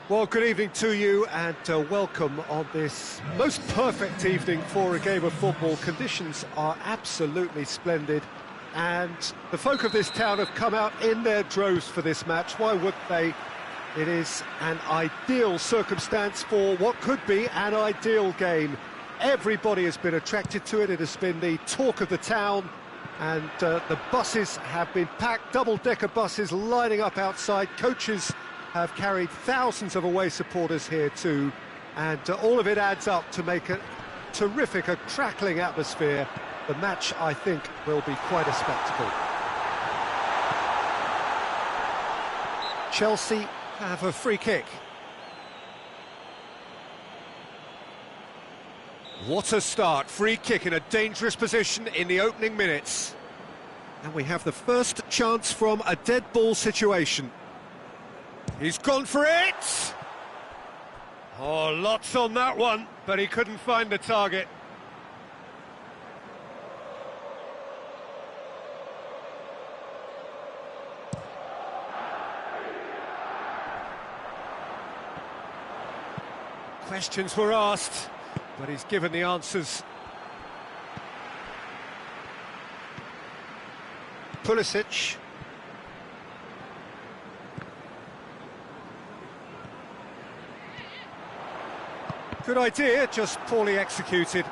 Well, good evening to you and welcome on this most perfect evening for a game of football. Conditions are absolutely splendid and the folk of this town have come out in their droves for this match. Why would they? It is an ideal circumstance for what could be an ideal game. Everybody has been attracted to it. It has been the talk of the town and the buses have been packed, double-decker buses lining up outside. Coaches have carried thousands of away supporters here too, and all of it adds up to make a terrific, a crackling atmosphere. The match, I think, will be quite a spectacle. Chelsea have a free kick. What a start, free kick in a dangerous position in the opening minutes. And we have the first chance from a dead ball situation. He's gone for it! Oh, lots on that one, but he couldn't find the target. Questions were asked, but he's given the answers. Pulisic. Good idea, just poorly executed.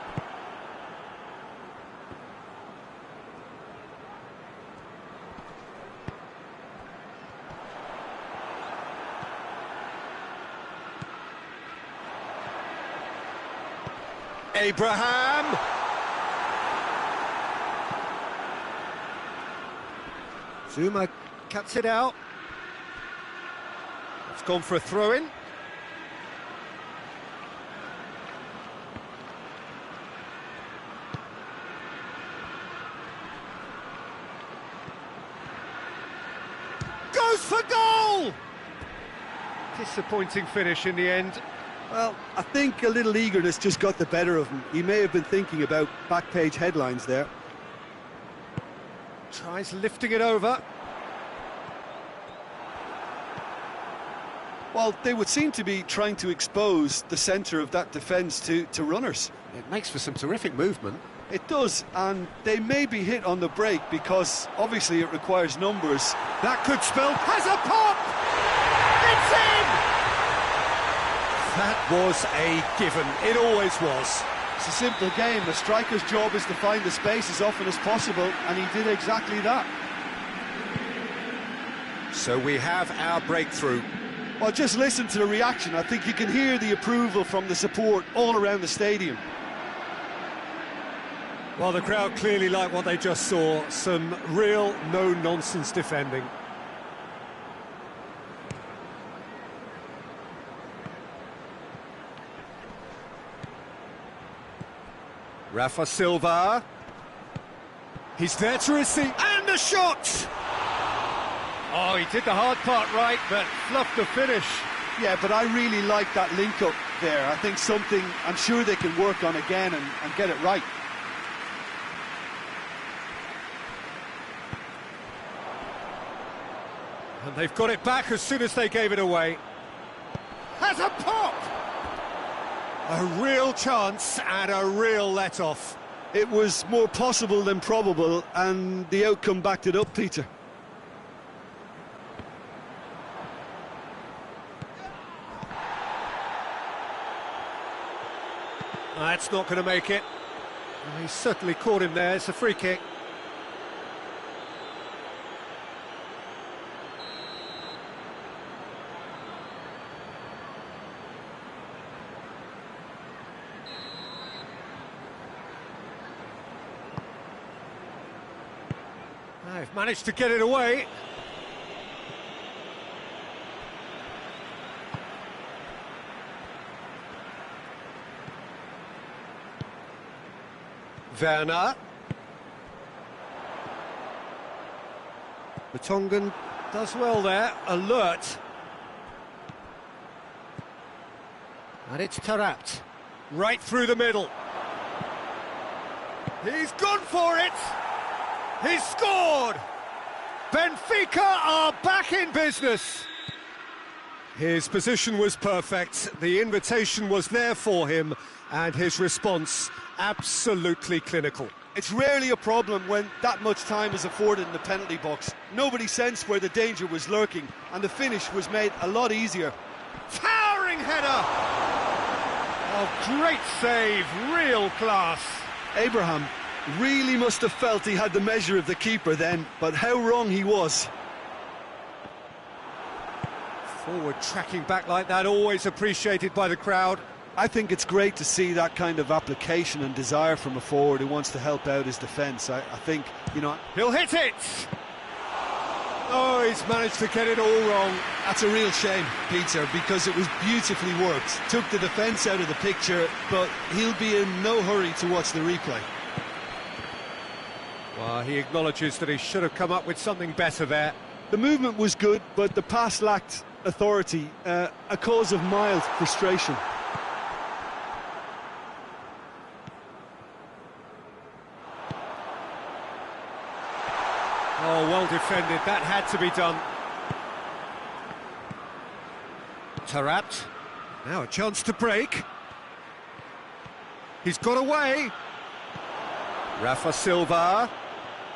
Abraham! Zuma cuts it out. It's gone for a throw-in. Goes for goal! Disappointing finish in the end. Well, I think a little eagerness just got the better of him. He may have been thinking about back-page headlines there. Tries lifting it over. Well, they would seem to be trying to expose the centre of that defence to runners. It makes for some terrific movement. It does, and they may be hit on the break because obviously it requires numbers. That could spell... Has a pop! It's in! That was a given. It always was. It's a simple game. The striker's job is to find the space as often as possible, and he did exactly that. So we have our breakthrough. Well, just listen to the reaction. I think you can hear the approval from the support all around the stadium. Well, the crowd clearly like what they just saw. Some real no-nonsense defending. Rafa Silva. He's there to receive. And the shot! Oh, he did the hard part right, but fluffed the finish. Yeah, but I really like that link-up there. I think something I'm sure they can work on again and get it right. And they've got it back as soon as they gave it away. Has a pop! A real chance and a real let-off. It was more possible than probable, and the outcome backed it up, Peter. That's not going to make it. Well, he's certainly caught him there. It's a free kick. They've managed to get it away. Werner. Vertonghen does well there, alert. And it's Taarabt, right through the middle. He's gone for it! He's scored! Benfica are back in business! His position was perfect, the invitation was there for him, and his response absolutely clinical. It's rarely a problem when that much time is afforded in the penalty box. Nobody sensed where the danger was lurking, and the finish was made a lot easier. Towering header! Oh, great save, real class. Abraham really must have felt he had the measure of the keeper then, but how wrong he was. Forward tracking back like that, always appreciated by the crowd. I think it's great to see that kind of application and desire from a forward who wants to help out his defence. I think, you know... He'll hit it! Oh, he's managed to get it all wrong. That's a real shame, Peter, because it was beautifully worked. Took the defence out of the picture, but he'll be in no hurry to watch the replay. Well, he acknowledges that he should have come up with something better there. The movement was good, but the pass lacked authority, a cause of mild frustration. Oh, well defended, that had to be done. Taarabt, now a chance to break. He's got away. Rafa Silva,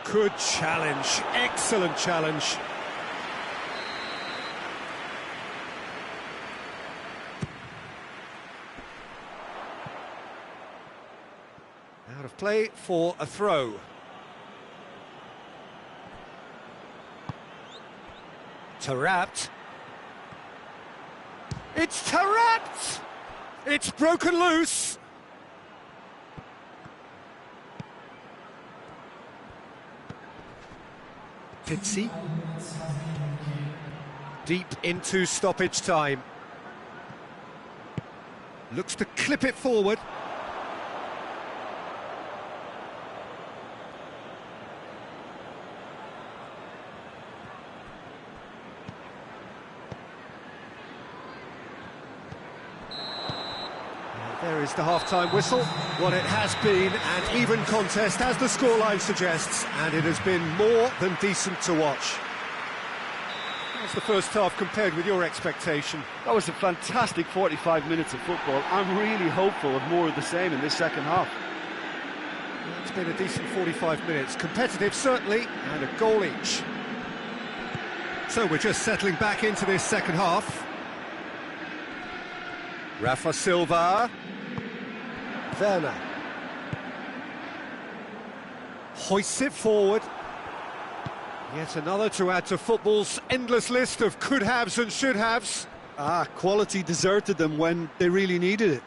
good challenge, excellent challenge. Out of play for a throw. Taarabt. It's Taarabt! It's broken loose. Pizzi. Deep into stoppage time. Looks to clip it forward. There is the half-time whistle. What it has been an even contest, as the scoreline suggests, and it has been more than decent to watch. How's the first half compared with your expectation? That was a fantastic 45 minutes of football. I'm really hopeful of more of the same in this second half. It's been a decent 45 minutes. Competitive, certainly, and a goal each. So we're just settling back into this second half. Rafa Silva. Werner. Hoists it forward. Yet another to add to football's endless list of could-haves and should-haves. Quality deserted them when they really needed it.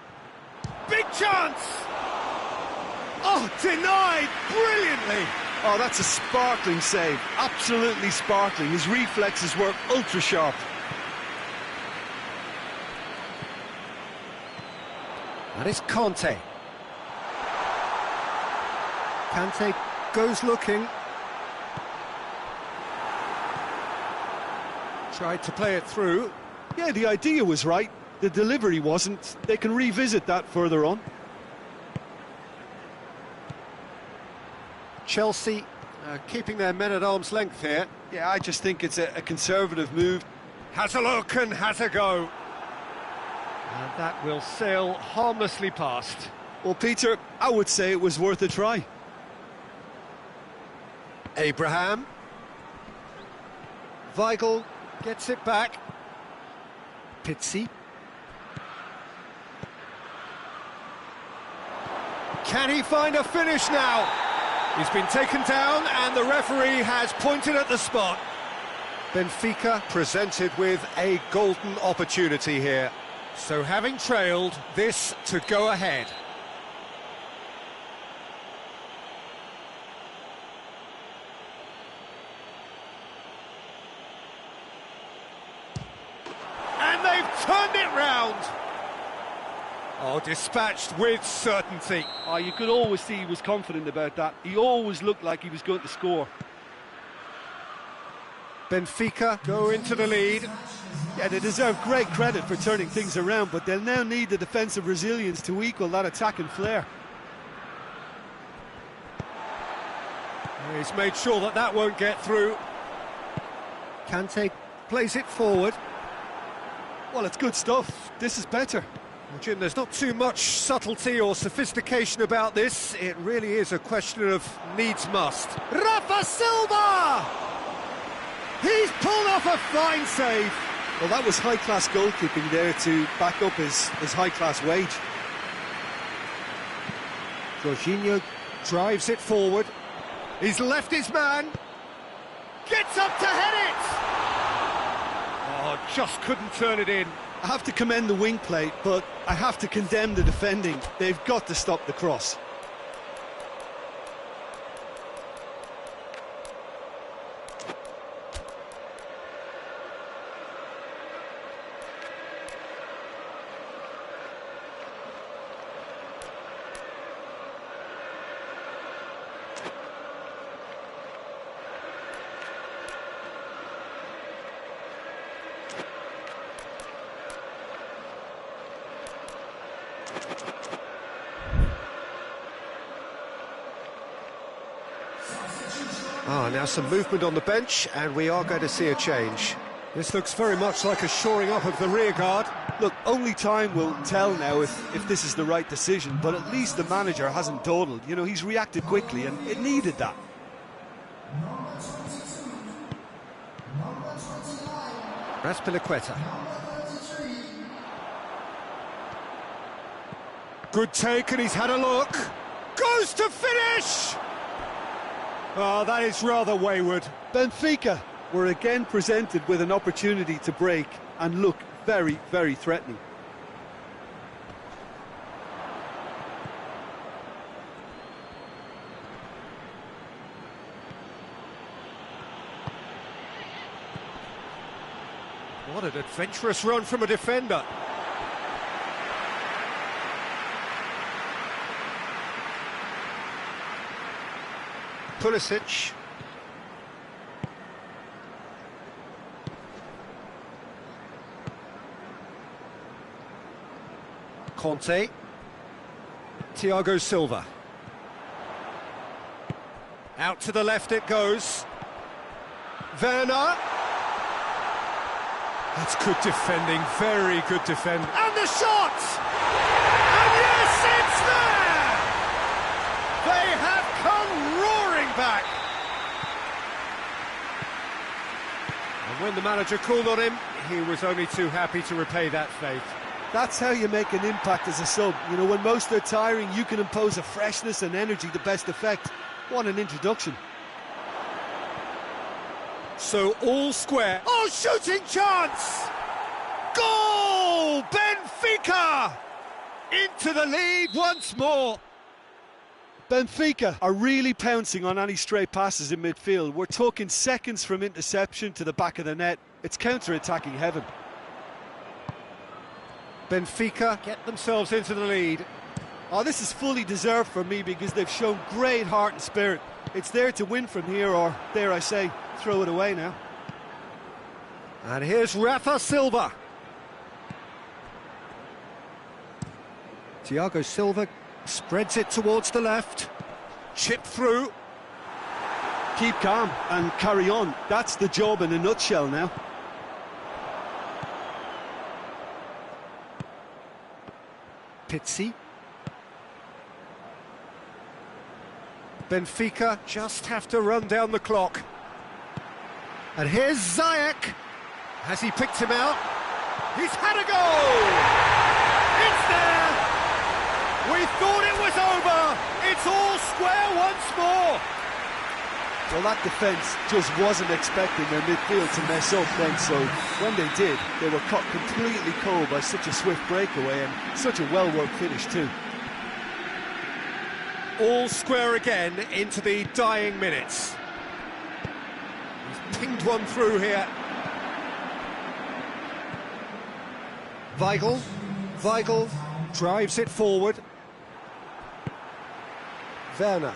Big chance! Oh, denied brilliantly! Oh, that's a sparkling save. Absolutely sparkling. His reflexes were ultra-sharp. That is Kanté. Kanté goes looking. Tried to play it through. Yeah, the idea was right. The delivery wasn't. They can revisit that further on. Chelsea keeping their men at arm's length here. Yeah, I just think it's a conservative move. Has a look and has a go. And that will sail harmlessly past. Well, Peter, I would say it was worth a try. Abraham. Weigl gets it back. Pizzi. Can he find a finish now? He's been taken down and the referee has pointed at the spot. Benfica presented with a golden opportunity here. So having trailed, this to go ahead. And they've turned it round. Oh, dispatched with certainty. Oh, you could always see he was confident about that. He always looked like he was going to score. Benfica go into the lead. Yeah, they deserve great credit for turning things around, but they'll now need the defensive resilience to equal that attacking flair. He's made sure that that won't get through. Kanté plays it forward. Well, it's good stuff. This is better. Well, Jim, there's not too much subtlety or sophistication about this. It really is a question of needs must. Rafa Silva! He's pulled off a fine save. Well, that was high-class goalkeeping there to back up his high-class wage. Jorginho drives it forward. He's left his man. Gets up to head it! Oh, just couldn't turn it in. I have to commend the wing play, but I have to condemn the defending. They've got to stop the cross. Now some movement on the bench, and we are going to see a change. This looks very much like a shoring up of the rear guard. Look, only time will tell now if this is the right decision, but at least the manager hasn't dawdled. You know, he's reacted quickly, and it needed that. Azpilicueta. Good take, and he's had a look. Goes to finish! Oh, that is rather wayward. Benfica were again presented with an opportunity to break and look very, very threatening. What an adventurous run from a defender. Pulisic. Conte. Thiago Silva. Out to the left it goes. Werner. That's good defending, very good defending. And the shot! And yes, it's there! They have come roaring back. And when the manager called on him, he was only too happy to repay that faith. That's how you make an impact as a sub. You know, when most are tiring, you can impose a freshness and energy to best effect. What an introduction. So all square. Oh, shooting chance! Goal! Benfica! Into the lead once more. Benfica are really pouncing on any stray passes in midfield. We're talking seconds from interception to the back of the net. It's counter-attacking heaven. Benfica get themselves into the lead. Oh, this is fully deserved for me because they've shown great heart and spirit. It's there to win from here, or, dare I say, throw it away now. And here's Rafa Silva. Thiago Silva spreads it towards the left. Chip through. Keep calm and carry on. That's the job in a nutshell now. Pizzi. Benfica just have to run down the clock. And here's Ziyech. Has he picked him out? He's had a goal! It's there! We thought it was over! It's all square once more! Well, that defence just wasn't expecting their midfield to mess up then, so when they did, they were caught completely cold by such a swift breakaway and such a well-worked finish too. All square again into the dying minutes. He's pinged one through here. Weigl drives it forward. Werner.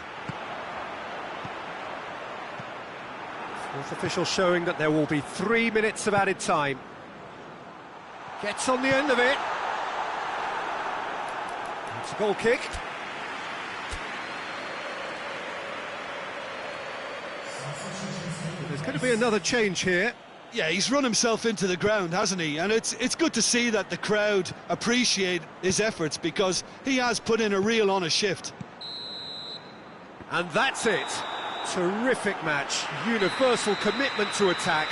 Fourth official showing that there will be 3 minutes of added time. Gets on the end of it. It's a goal kick. There's going to be another change here. Yeah, he's run himself into the ground, hasn't he? And it's good to see that the crowd appreciate his efforts, because he has put in a real honest shift. And that's it. Terrific match. Universal commitment to attack.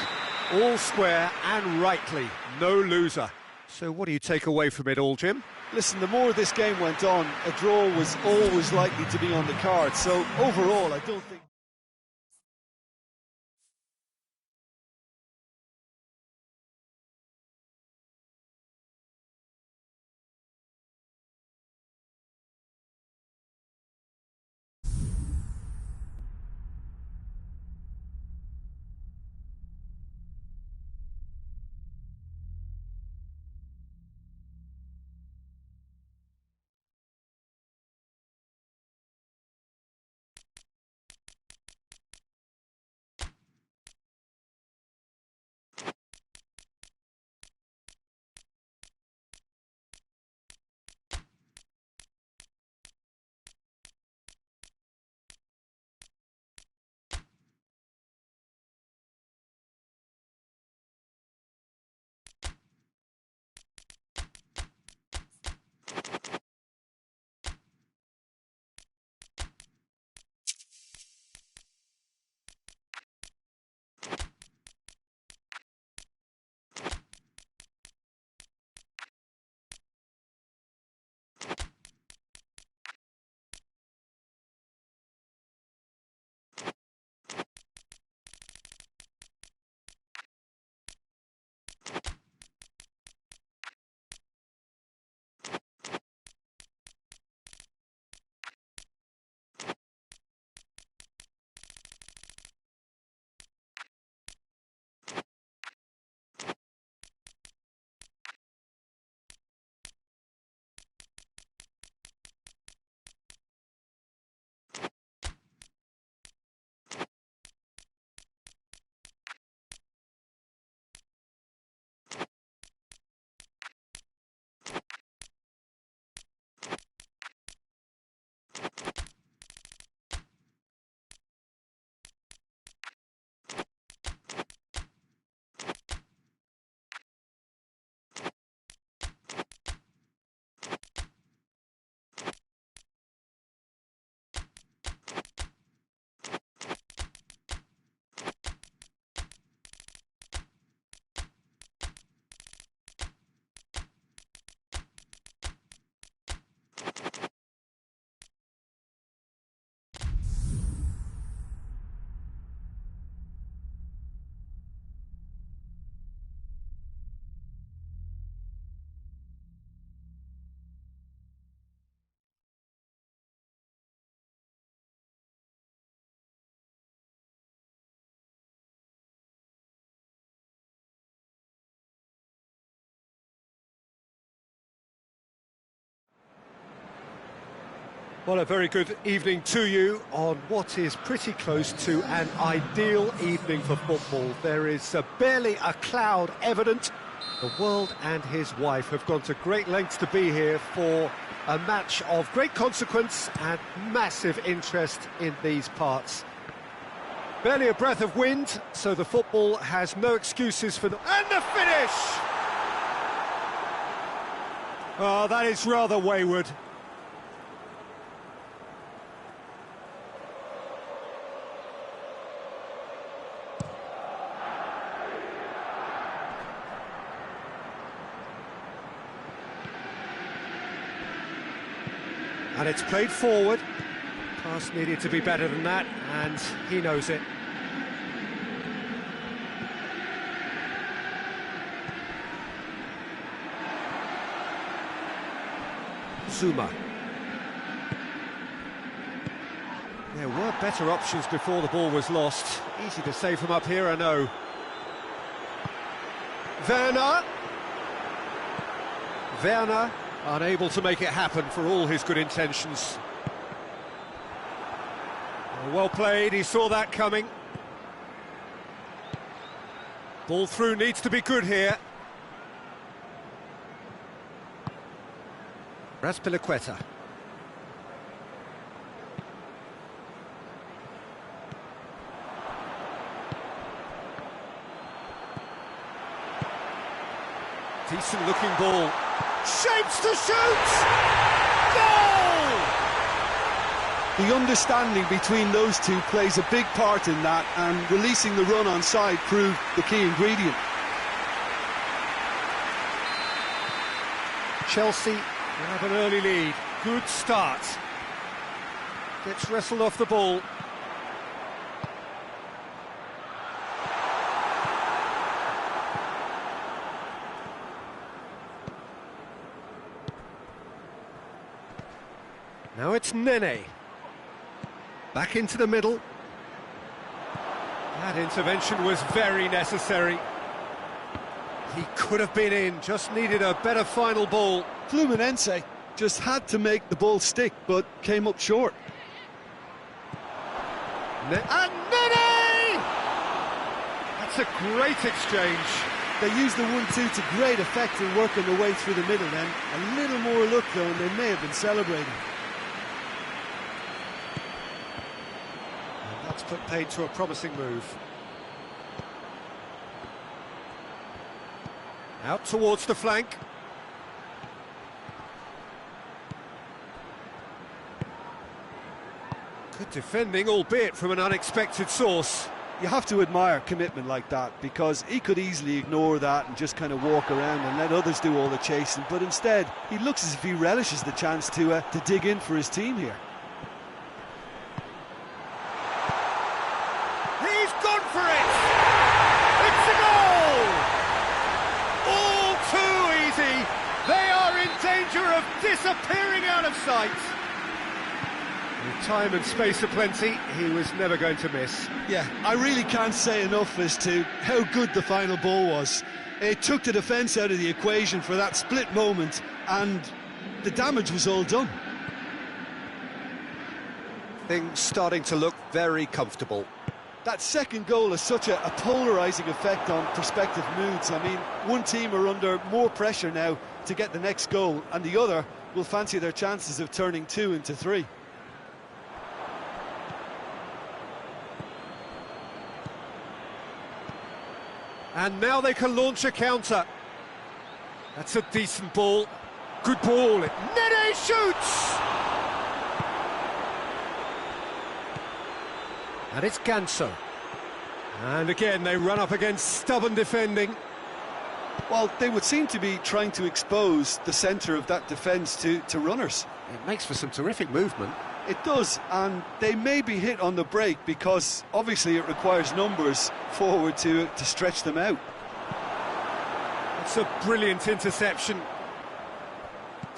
All square and rightly. No loser. So what do you take away from it all, Jim? Listen, the more this game went on, a draw was always likely to be on the card. So overall, I don't think... Well, a very good evening to you on what is pretty close to an ideal evening for football. There is barely a cloud evident. The world and his wife have gone to great lengths to be here for a match of great consequence and massive interest in these parts. Barely a breath of wind, so the football has no excuses for the... And the finish! Oh, that is rather wayward. And it's played forward. Pass needed to be better than that, and he knows it. Zuma. There were better options before the ball was lost. Easy to save from up here, I know. Werner, unable to make it happen for all his good intentions. Well played, he saw that coming. Ball through needs to be good here. Azpilicueta. Decent looking ball. Shapes to shoot! Goal! The understanding between those two plays a big part in that, and releasing the run on side proved the key ingredient. Chelsea have an early lead. Good start. Gets wrestled off the ball. Now it's Nene. Back into the middle. That intervention was very necessary. He could have been in, just needed a better final ball. Fluminense just had to make the ball stick, but came up short. And Nene! That's a great exchange. They used the 1-2 to great effect in working their way through the middle then. A little more luck though, and they may have been celebrating. And that's put paid to a promising move. Out towards the flank. Good defending, albeit from an unexpected source. You have to admire commitment like that, because he could easily ignore that and just kind of walk around and let others do all the chasing, but instead he looks as if he relishes the chance to dig in for his team here. He's gone for it! It's a goal! All too easy! They are in danger of disappearing out of sight! With time and space aplenty, he was never going to miss. Yeah, I really can't say enough as to how good the final ball was. It took the defence out of the equation for that split moment, and the damage was all done. Things starting to look very comfortable. That second goal has such a polarising effect on prospective moods. I mean, one team are under more pressure now to get the next goal, and the other will fancy their chances of turning 2 into 3. And now they can launch a counter. That's a decent ball. Good ball. Nene shoots! And it's Ganso. And again, they run up against stubborn defending. Well, they would seem to be trying to expose the centre of that defence to runners. It makes for some terrific movement. It does, and they may be hit on the break because obviously it requires numbers forward to stretch them out. It's a brilliant interception.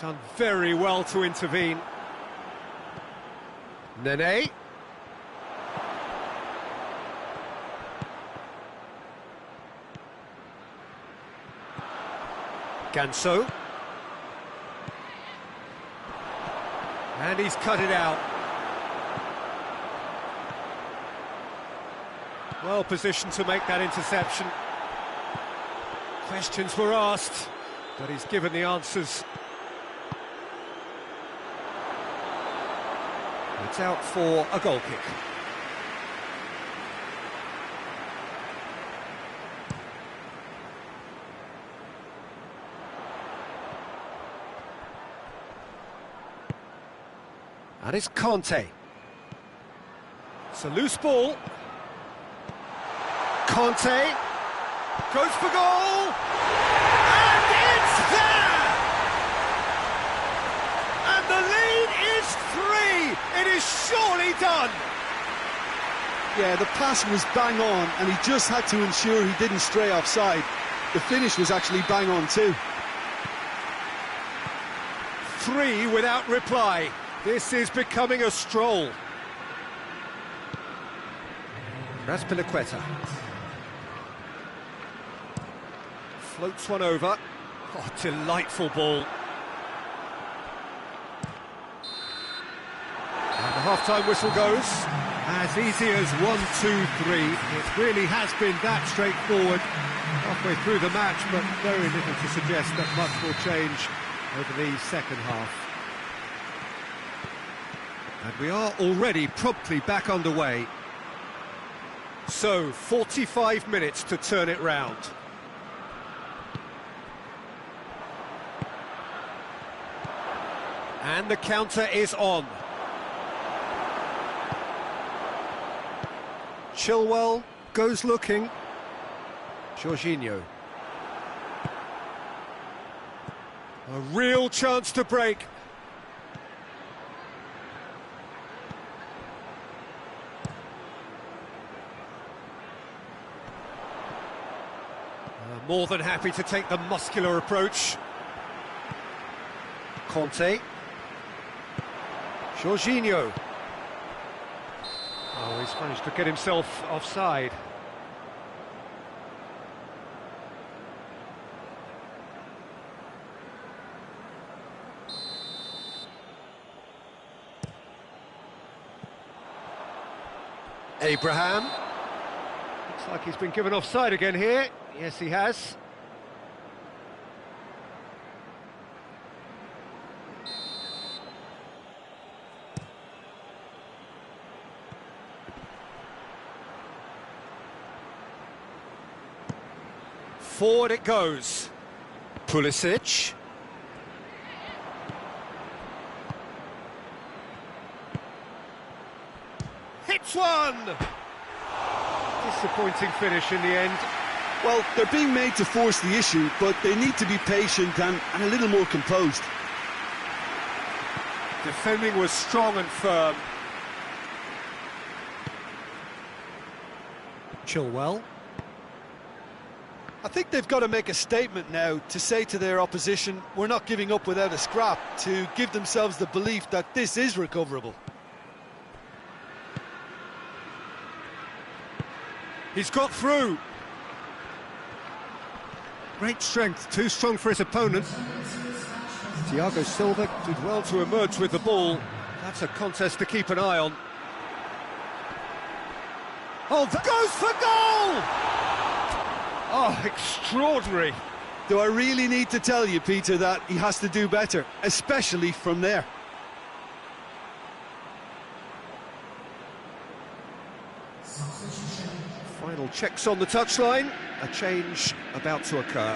Done very well to intervene. Nene. Ganso. And he's cut it out. Well positioned to make that interception. Questions were asked, but he's given the answers. It's out for a goal kick. And it's Conte. It's a loose ball. Conte goes for goal. And it's there! And the lead is 3. It is surely done. Yeah, the pass was bang on, and he just had to ensure he didn't stray offside. The finish was actually bang on too. 3 without reply. This is becoming a stroll. Azpilicueta. Floats one over. Oh, delightful ball. And the half-time whistle goes. As easy as 1, 2, 3. It really has been that straightforward halfway through the match, but very little to suggest that much will change over the second half. And we are already promptly back underway. So, 45 minutes to turn it round. And the counter is on. Chilwell goes looking. Jorginho. A real chance to break. More than happy to take the muscular approach. Conte. Jorginho. Oh, he's managed to get himself offside. Abraham. Looks like he's been given offside again here. Yes, he has. Forward it goes. Pulisic. Hits one! Disappointing finish in the end. Well, they're being made to force the issue, but they need to be patient and a little more composed. Defending was strong and firm. Chilwell. I think they've got to make a statement now to say to their opposition, we're not giving up without a scrap, to give themselves the belief that this is recoverable. He's got through. Great strength, too strong for his opponent. Thiago Silva did well to emerge with the ball. That's a contest to keep an eye on. Oh, goes for goal! Oh, extraordinary. Do I really need to tell you, Peter, that he has to do better, especially from there? Final checks on the touchline. A change about to occur.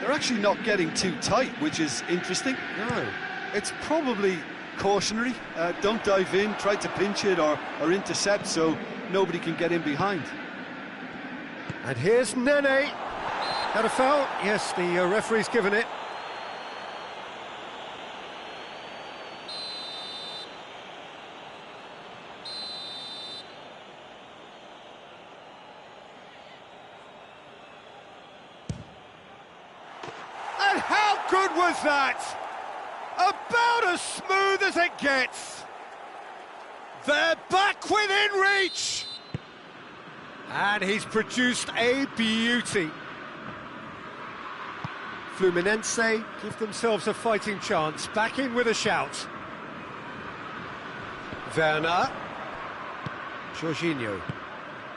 They're actually not getting too tight, which is interesting. No. It's probably cautionary. Don't dive in, try to pinch it or intercept so nobody can get in behind. And here's Nene. Had a foul? Yes, the referee's given it. And how good was that? About as smooth as it gets. They're back within reach. And he's produced a beauty. Fluminense give themselves a fighting chance. Back in with a shout. Werner. Jorginho.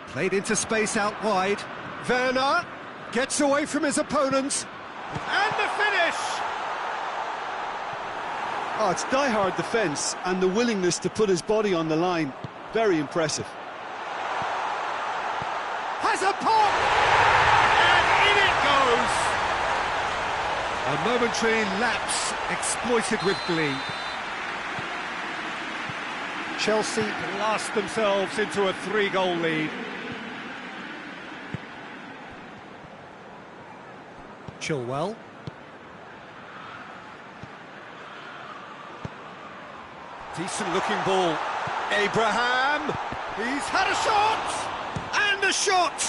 Played into space out wide. Werner gets away from his opponent. And the finish! Oh, it's die-hard defence and the willingness to put his body on the line. Very impressive. Has a pop! And in it goes! A momentary lapse exploited with glee. Chelsea blast themselves into a 3-goal lead. Chilwell. Decent looking ball. Abraham. He's had a shot. And a shot.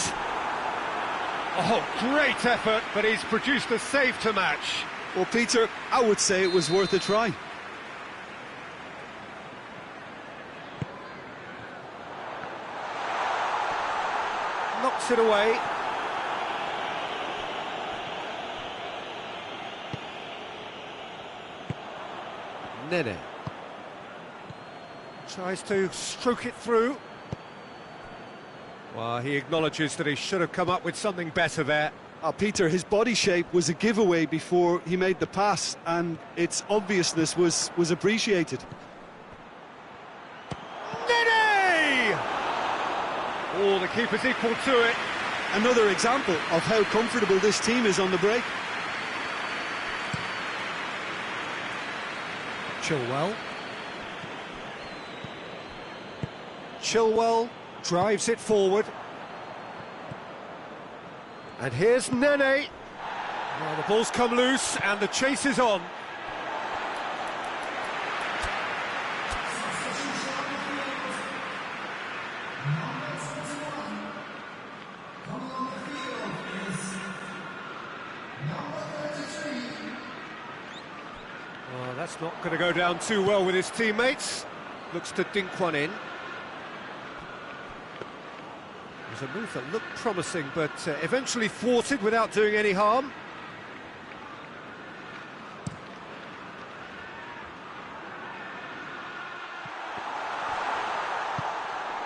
Oh, great effort, but he's produced a save to match. Well, Peter, I would say it was worth a try. Knocks it away. Nene. Tries to stroke it through. Well, he acknowledges that he should have come up with something better there. Peter, his body shape was a giveaway before he made the pass, and its obviousness was appreciated. Nene! Oh, the keeper's equal to it. Another example of how comfortable this team is on the break. Chilwell. Chilwell drives it forward. And here's Nene. Well, the ball's come loose and the chase is on. Well, that's not going to go down too well with his teammates. Looks to dink one in. It was a move that looked promising, but eventually thwarted without doing any harm.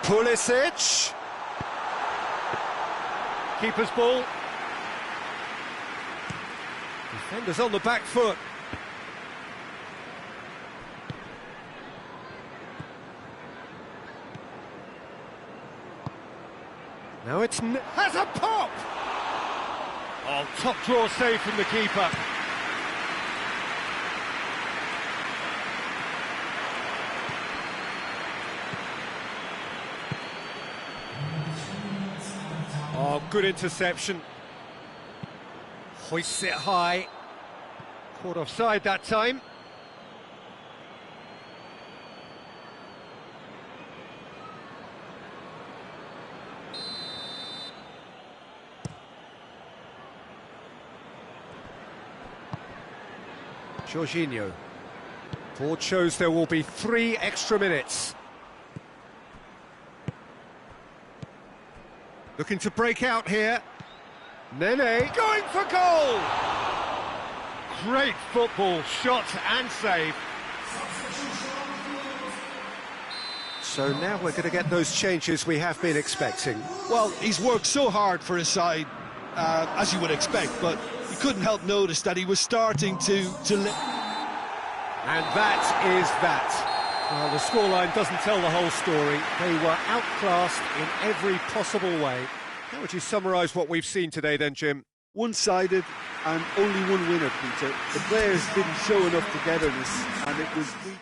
Pulisic. Keeper's ball. Defenders on the back foot. Now it's... has a pop! Oh, top draw save from the keeper. Oh, good interception. Hoists it high. Caught offside that time. Jorginho. Board shows there will be 3 extra minutes. Looking to break out here. Nene going for goal! Great football, shot and save. So now we're going to get those changes we have been expecting. Well, he's worked so hard for his side, as you would expect, but you couldn't help notice that he was starting to and that is that. Well, the scoreline doesn't tell the whole story. They were outclassed in every possible way. How would you summarise what we've seen today then, Jim? One-sided and only one winner, Peter. The players didn't show enough togetherness, and it was weak.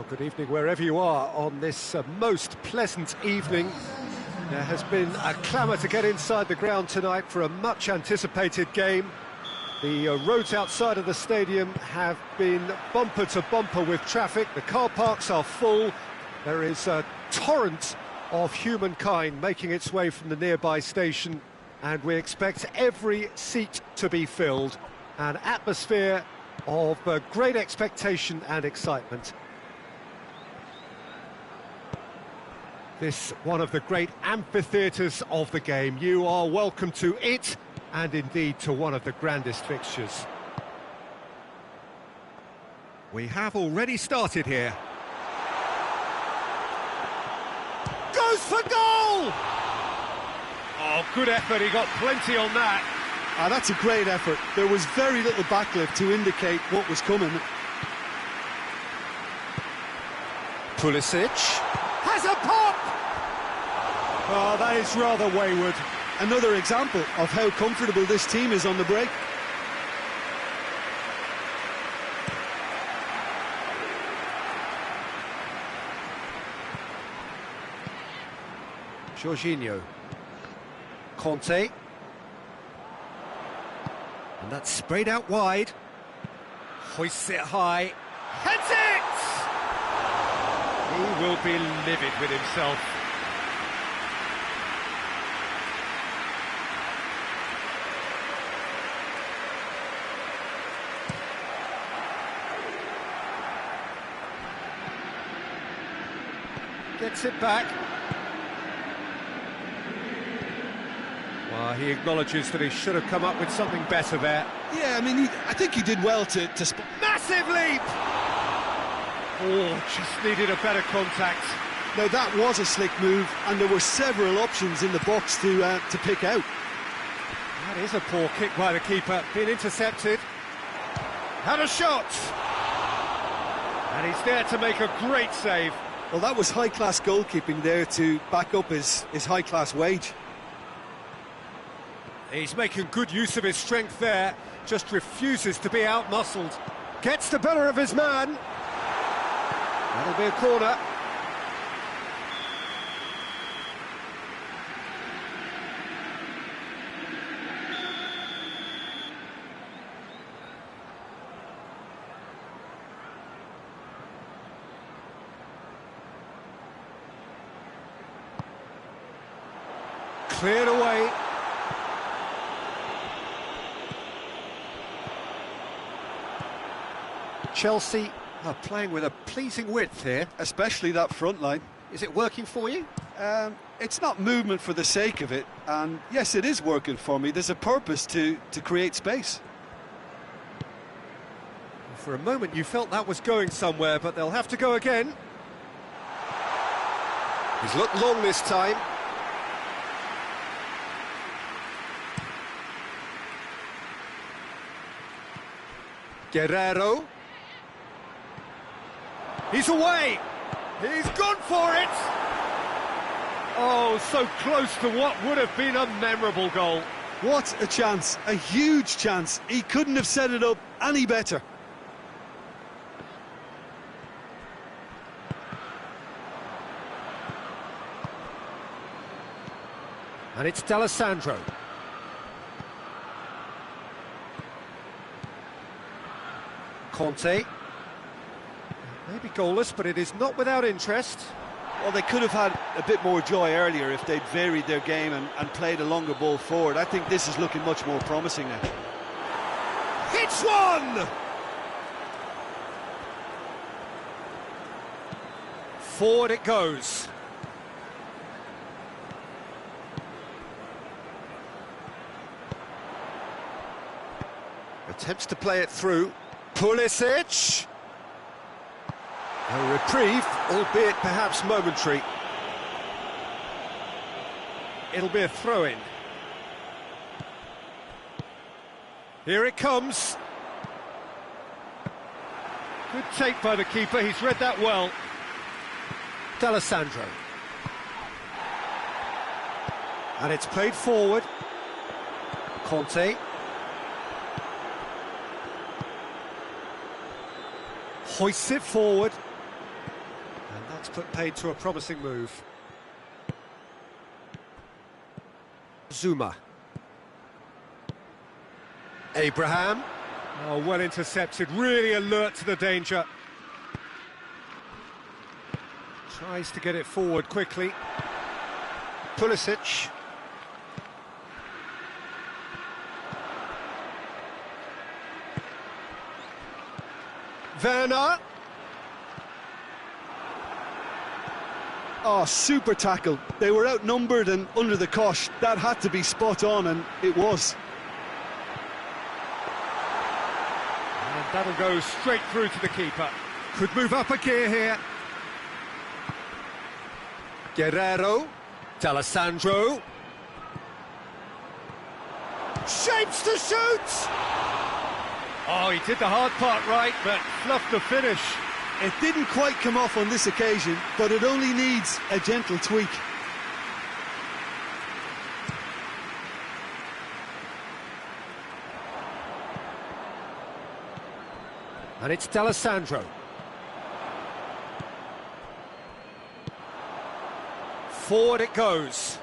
Well, good evening wherever you are on this most pleasant evening. There has been a clamour to get inside the ground tonight for a much-anticipated game. The roads outside of the stadium have been bumper to bumper with traffic. The car parks are full. There is a torrent of humankind making its way from the nearby station, and we expect every seat to be filled. An atmosphere of great expectation and excitement. This one of the great amphitheatres of the game. You are welcome to it, and indeed to one of the grandest fixtures. We have already started here. Goes for goal! Oh, good effort, he got plenty on that. That's a great effort. There was very little backlift to indicate what was coming. Pulisic has a pop! Oh, that is rather wayward. Another example of how comfortable this team is on the break. Jorginho. Conte. And that's sprayed out wide. Hoists it high. Heads it! He will be livid with himself. Gets it back. Well, he acknowledges that he should have come up with something better there. Yeah, I mean, I think he did well to Massive leap! Oh, just needed a better contact. Now, that was a slick move, and there were several options in the box to pick out. That is a poor kick by the keeper. Been intercepted. Had a shot! And he's there to make a great save. Well, that was high-class goalkeeping there to back up his high-class wage. He's making good use of his strength there, just refuses to be outmuscled. Gets the better of his man. That'll be a corner. Cleared away. Chelsea are playing with a pleasing width here. Especially that front line. Is it working for you? It's not movement for the sake of it, and yes, it is working for me. There's a purpose to create space. For a moment you felt that was going somewhere, but they'll have to go again. He's looked long this time. Guerrero. He's away! He's gone for it! Oh, so close to what would have been a memorable goal. What a chance, a huge chance. He couldn't have set it up any better. And it's D'Alessandro. Conte. Maybe goalless, but it is not without interest. Well, they could have had a bit more joy earlier if they'd varied their game and played a longer ball forward. I think this is looking much more promising now. Hits one! Forward it goes. Attempts to play it through. Pulisic! A reprieve, albeit perhaps momentary. It'll be a throw-in. Here it comes. Good take by the keeper, he's read that well. D'Alessandro. And it's played forward. Conte. Hoists it forward. That's put paid to a promising move. Zuma. Abraham. Oh, well intercepted, really alert to the danger. Tries to get it forward quickly. Pulisic. Werner. Oh, super tackle. They were outnumbered and under the cosh. That had to be spot on, and it was. And that'll go straight through to the keeper. Could move up a gear here. Guerrero. D'Alessandro. Shapes to shoot! Oh, he did the hard part right, but fluffed the finish. It didn't quite come off on this occasion, but it only needs a gentle tweak. And it's D'Alessandro. Forward it goes.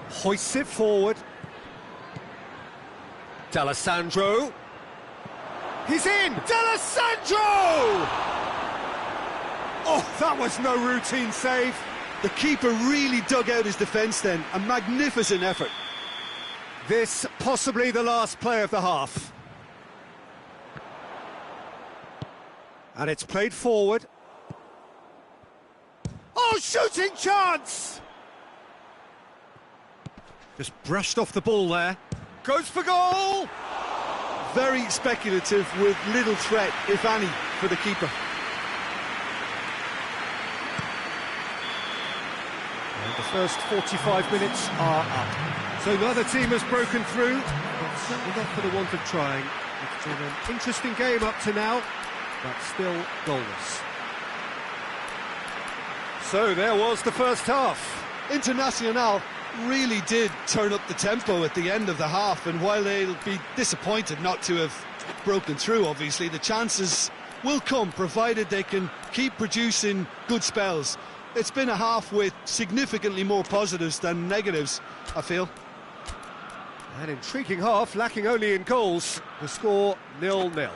Hoists it forward. D'Alessandro. He's in! D'Alessandro! Oh, that was no routine save. The keeper really dug out his defence then. A magnificent effort. This possibly the last play of the half. And it's played forward. Oh, shooting chance! Just brushed off the ball there. Goes for goal! Very speculative with little threat, if any, for the keeper. And the first 45 minutes are up. So neither team has broken through, but certainly not for the want of trying. It's been an interesting game up to now, but still goalless. So there was the first half. Internacional really did turn up the tempo at the end of the half, and while they'll be disappointed not to have broken through, obviously, the chances will come, provided they can keep producing good spells. It's been a half with significantly more positives than negatives, I feel. An intriguing half, lacking only in goals. The score 0-0.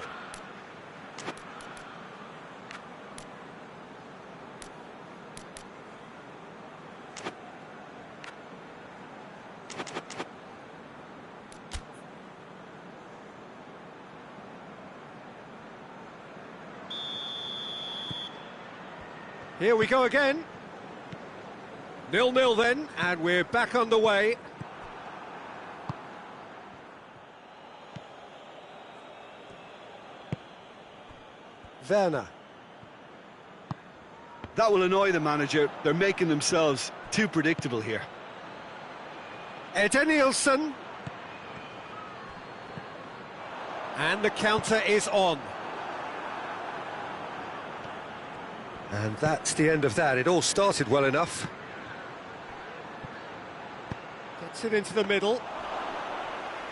Here we go again. 0-0 then, and we're back underway. Werner. That will annoy the manager. They're making themselves too predictable here. Edenilson. And the counter is on. And that's the end of that. It all started well enough. Gets it into the middle.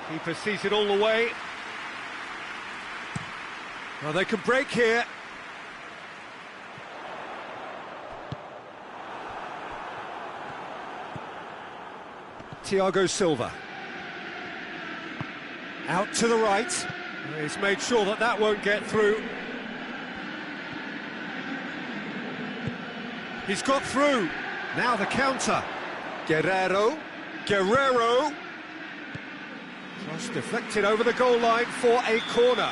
Keeper sees it all the way. Well, they can break here. Thiago Silva. Out to the right. He's made sure that that won't get through. He's got through. Now the counter. Guerrero. Cross deflected over the goal line for a corner.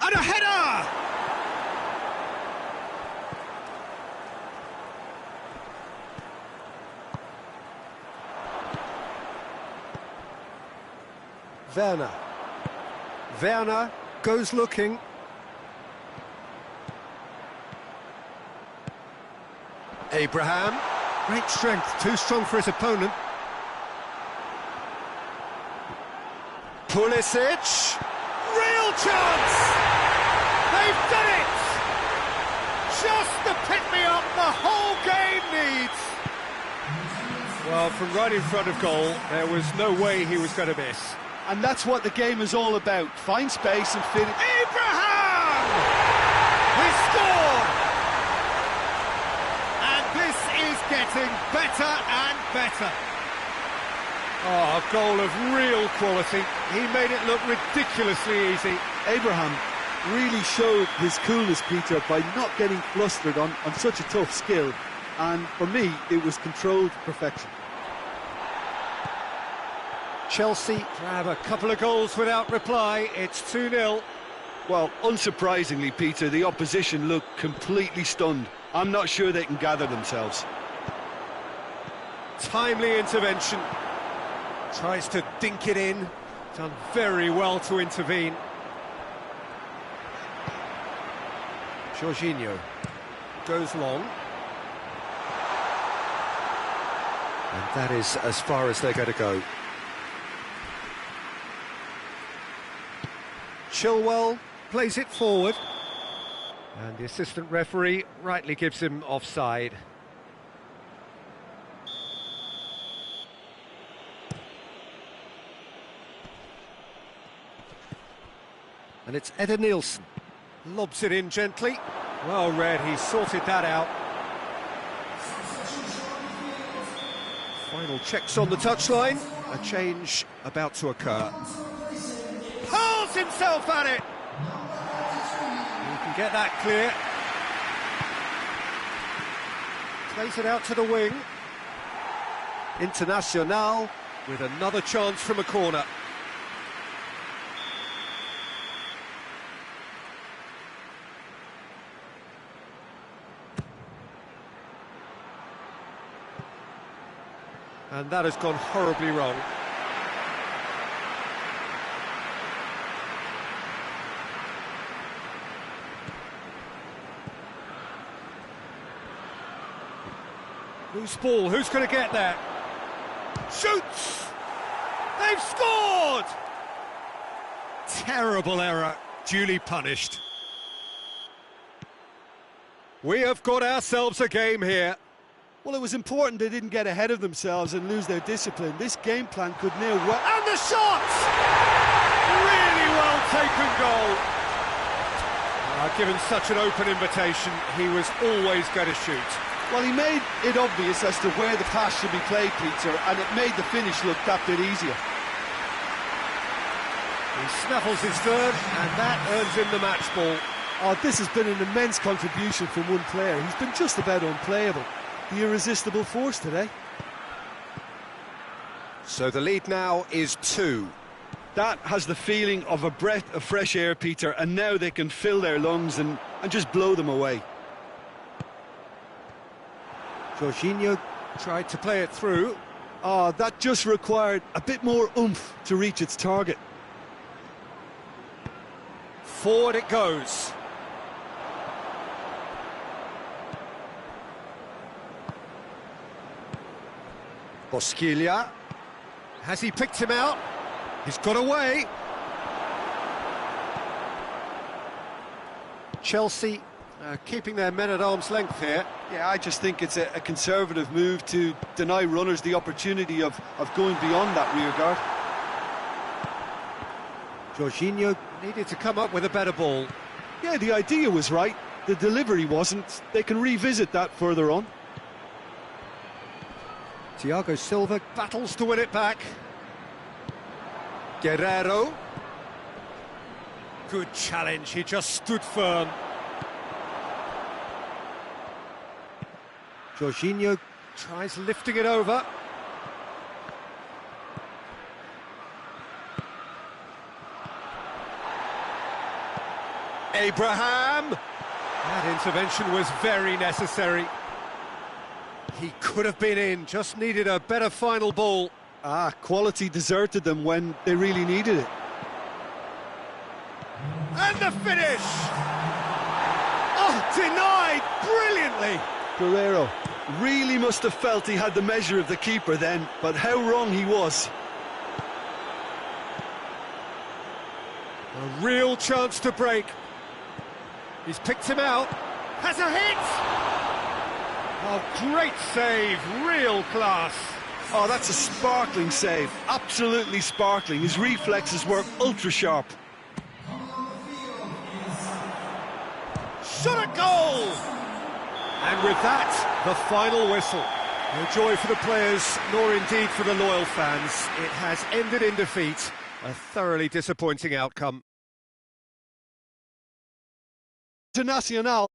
And a header! Werner goes looking. Abraham, great strength, too strong for his opponent. Pulisic, real chance! They've done it! Just the pick-me-up the whole game needs! Well, from right in front of goal, there was no way he was going to miss. And that's what the game is all about. Find space and fit it. Abraham! He scored! And this is getting better and better. Oh, a goal of real quality. He made it look ridiculously easy. Abraham really showed his coolness, Peter, by not getting flustered on such a tough skill. And for me, it was controlled perfection. Chelsea grab a couple of goals without reply. It's 2-0. Well, unsurprisingly, Peter, the opposition look completely stunned. I'm not sure they can gather themselves. Timely intervention. Tries to dink it in. Done very well to intervene. Jorginho goes long. And that is as far as they're going to go. Chilwell plays it forward. And the assistant referee rightly gives him offside. And it's Eder Nielsen. Lobs it in gently. Well read, he sorted that out. Final checks on the touchline. A change about to occur. Hurls himself at it! He can get that clear. Plays it out to the wing. Internacional with another chance from a corner. And that has gone horribly wrong. Loose ball, who's going to get there? Shoots! They've scored! Terrible error, duly punished. We have got ourselves a game here. Well, it was important they didn't get ahead of themselves and lose their discipline. This game plan could nail well. And the shot! Really well taken goal. Given such an open invitation, he was always going to shoot. Well, he made it obvious as to where the pass should be played, Peter, and it made the finish look that bit easier. He snaffles his third, and that earns him the match ball. Oh, this has been an immense contribution from one player. He's been just about unplayable. The irresistible force today. So the lead now is 2. That has the feeling of a breath of fresh air, Peter, and now they can fill their lungs and just blow them away. Jorginho tried to play it through. Oh, that just required a bit more oomph to reach its target. Forward it goes. Bosquilha. Has he picked him out? He's got away. Chelsea keeping their men at arm's length here. Yeah, I just think it's a conservative move to deny runners the opportunity of going beyond that rear guard. Jorginho needed to come up with a better ball. Yeah, the idea was right. The delivery wasn't. They can revisit that further on. Thiago Silva battles to win it back. Guerrero. Good challenge, he just stood firm. Jorginho tries lifting it over. Abraham! That intervention was very necessary. He could have been in, just needed a better final ball. Quality deserted them when they really needed it. And the finish! Oh, denied brilliantly! Guerrero really must have felt he had the measure of the keeper then, but how wrong he was. A real chance to break. He's picked him out. Has a hit! Oh, great save, real class. Oh, that's a sparkling save. Absolutely sparkling. His reflexes were ultra sharp. Shot at goal! And with that, the final whistle. No joy for the players, nor indeed for the loyal fans. It has ended in defeat. A thoroughly disappointing outcome. Internacional.